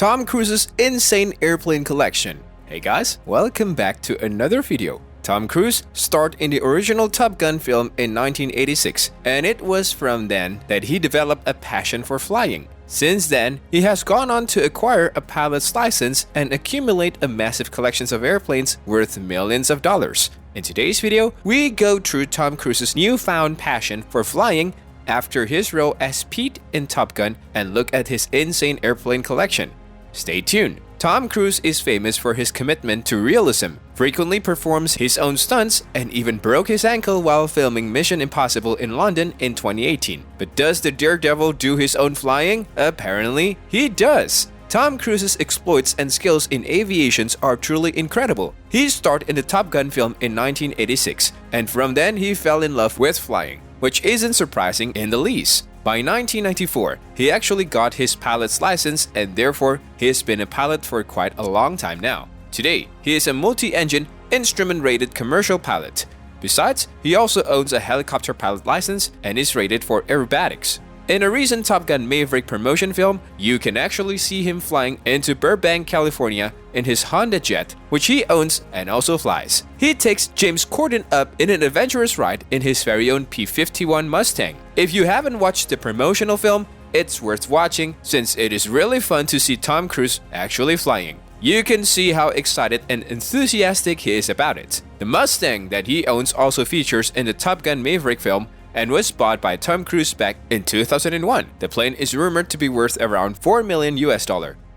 Tom Cruise's insane airplane collection. Hey guys, welcome back to another video. Tom Cruise starred in the original Top Gun film in 1986, and it was from then that he developed a passion for flying. Since then, he has gone on to acquire a pilot's license and accumulate a massive collection of airplanes worth millions of dollars. In today's video, we go through Tom Cruise's newfound passion for flying after his role as Pete in Top Gun and look at his insane airplane collection. Stay tuned. Tom Cruise is famous for his commitment to realism, frequently performs his own stunts, and even broke his ankle while filming Mission Impossible in London in 2018. But does the daredevil do his own flying? Apparently, he does. Tom Cruise's exploits and skills in aviation are truly incredible. He starred in the Top Gun film in 1986, and from then he fell in love with flying, which isn't surprising in the least. By 1994, he actually got his pilot's license, and therefore he's been a pilot for quite a long time now. Today, he is a multi-engine, instrument-rated commercial pilot. Besides, he also owns a helicopter pilot license and is rated for aerobatics. In a recent Top Gun Maverick promotion film, you can actually see him flying into Burbank, California in his Honda Jet, which he owns and also flies. He takes James Corden up in an adventurous ride in his very own P-51 Mustang. If you haven't watched the promotional film, it's worth watching since it is really fun to see Tom Cruise actually flying. You can see how excited and enthusiastic he is about it. The Mustang that he owns also features in the Top Gun Maverick film and was bought by Tom Cruise back in 2001. The plane is rumored to be worth around $4 million.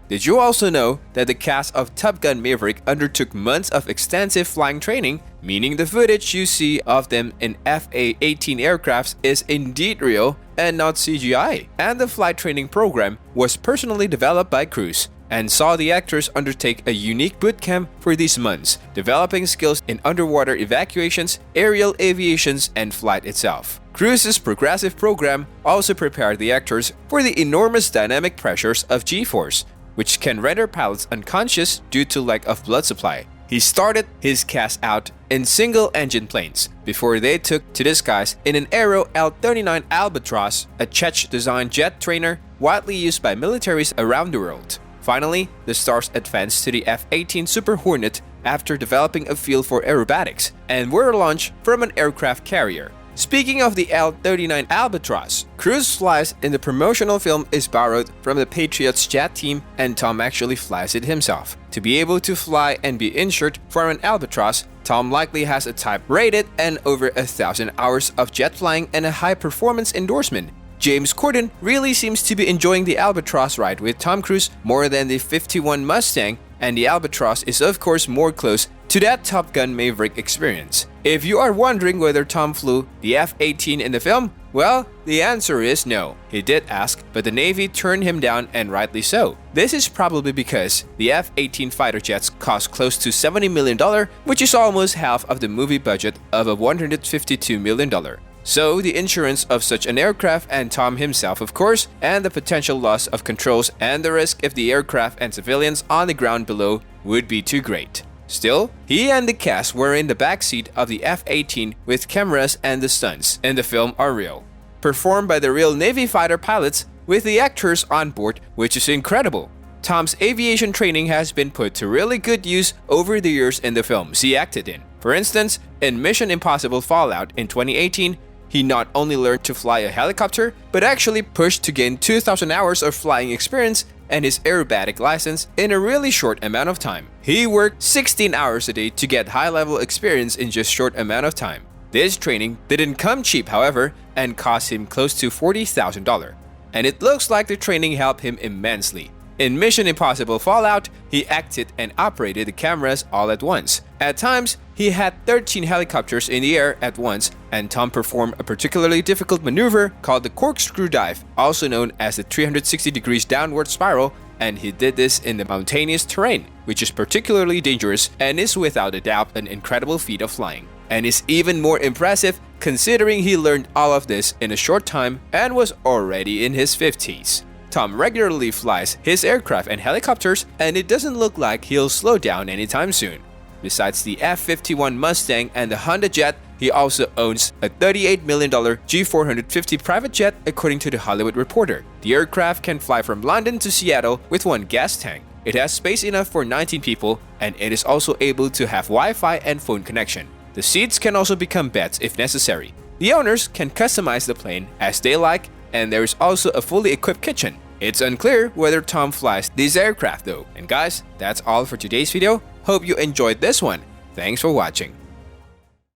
Did you also know that the cast of Top Gun Maverick undertook months of extensive flying training, meaning the footage you see of them in FA-18 aircrafts is indeed real and not CGI? And the flight training program was personally developed by Cruise and saw the actors undertake a unique boot camp for these months, developing skills in underwater evacuations, aerial aviations, and flight itself. Cruise's progressive program also prepared the actors for the enormous dynamic pressures of G-force, which can render pilots unconscious due to lack of blood supply. He started his cast out in single-engine planes before they took to the skies in an Aero L-39 Albatros, a Czech-designed jet trainer widely used by militaries around the world. Finally, the stars advanced to the F-18 Super Hornet after developing a feel for aerobatics and were launched from an aircraft carrier. Speaking of the L-39 Albatros, Cruise flies in the promotional film is borrowed from the Patriots jet team, and Tom actually flies it himself. To be able to fly and be insured for an Albatros, Tom likely has a type rated and over 1,000 hours of jet flying and a high-performance endorsement. James Corden really seems to be enjoying the Albatros ride with Tom Cruise more than the 51 Mustang, and the Albatros is of course more close to that Top Gun Maverick experience. If you are wondering whether Tom flew the F-18 in the film, well, the answer is no. He did ask, but the Navy turned him down, and rightly so. This is probably because the F-18 fighter jets cost close to $70 million, which is almost half of the movie budget of $152 million. So, the insurance of such an aircraft and Tom himself, of course, and the potential loss of controls and the risk if the aircraft and civilians on the ground below would be too great. Still, he and the cast were in the backseat of the F-18 with cameras, and the stunts in the film are real, performed by the real Navy fighter pilots with the actors on board, which is incredible. Tom's aviation training has been put to really good use over the years in the films he acted in. For instance, in Mission Impossible Fallout in 2018, he not only learned to fly a helicopter, but actually pushed to gain 2,000 hours of flying experience and his aerobatic license in a really short amount of time. He worked 16 hours a day to get high-level experience in just short amount of time. This training didn't come cheap, however, and cost him close to $40,000. And it looks like the training helped him immensely. In Mission Impossible Fallout, he acted and operated the cameras all at once. At times, he had 13 helicopters in the air at once, and Tom performed a particularly difficult maneuver called the corkscrew dive, also known as the 360 degrees downward spiral, and he did this in the mountainous terrain, which is particularly dangerous and is without a doubt an incredible feat of flying. And is even more impressive considering he learned all of this in a short time and was already in his 50s. Tom regularly flies his aircraft and helicopters, and it doesn't look like he'll slow down anytime soon. Besides the F-51 Mustang and the Honda Jet, He also owns a $38 million G450 private jet, according to The Hollywood Reporter. The aircraft can fly from London to Seattle with one gas tank. It has space enough for 19 people, and it is also able to have Wi-Fi and phone connection. The seats can also become beds if necessary. The owners can customize the plane as they like, and there is also a fully equipped kitchen. It's unclear whether Tom flies this aircraft though. And guys, that's all for today's video. Hope you enjoyed this one. Thanks for watching.